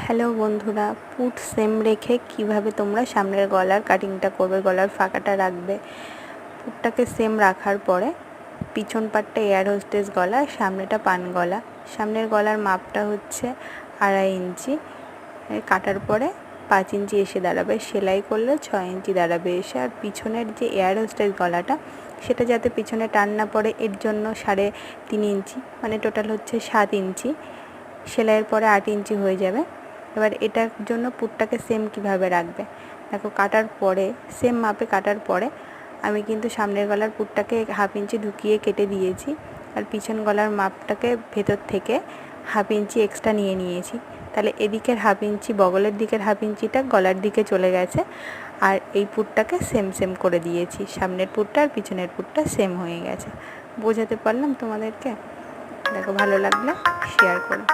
Hello বন্ধুরা, put same রেখে কিভাবে তোমরা সামনের গলার কাটিংটা করবে, গলার ফাঁকাটা রাখবে। পুটটাকে সেম রাখার পরে পিছন পাটটা এয়ার হোস্টেস গলা, সামনেটা পান গলা। সামনের গলার মাপটা হচ্ছে 2.5 ইঞ্চি, কাটার পরে 5 ইঞ্চি এসে দাঁড়াবে। সেলাই করলে 6 ইঞ্চি দাঁড়াবে এসে। আর পিছনের যে এয়ার হোস্টেস গলাটা, সেটা যাতে পিছনে টান না পড়ে এর জন্য 3.5 ইঞ্চি, মানে টোটাল হচ্ছে 7 ইঞ্চি। সেলাইয়ের পরে 8 ইঞ্চি হয়ে যাবে। এবার এটার জন্য পুটটাকে সেম কিভাবে রাখবে দেখো। কাটার পরে সেম মাপে কাটার পরে আমি কিন্তু সামনের গলার পুটটাকে 1/2 ইঞ্চি ঢুকিয়ে কেটে দিয়েছি, আর পিছন গলার মাপটাকে ভেতর থেকে 1/2 ইঞ্চি এক্সট্রা নিয়ে নিয়েছি। তাহলে এদিকের 1/2 ইঞ্চি, বগলের দিকের 1/2 ইঞ্চিটা গলার দিকে চলে গেছে। আর এই পুটটাকে সেম করে দিয়েছি, সামনের পুটটা আর পিছনের পুটটা সেম হয়ে গেছে। বোঝাতে পারলাম তোমাদেরকে? দেখো, ভালো লাগলে শেয়ার করো।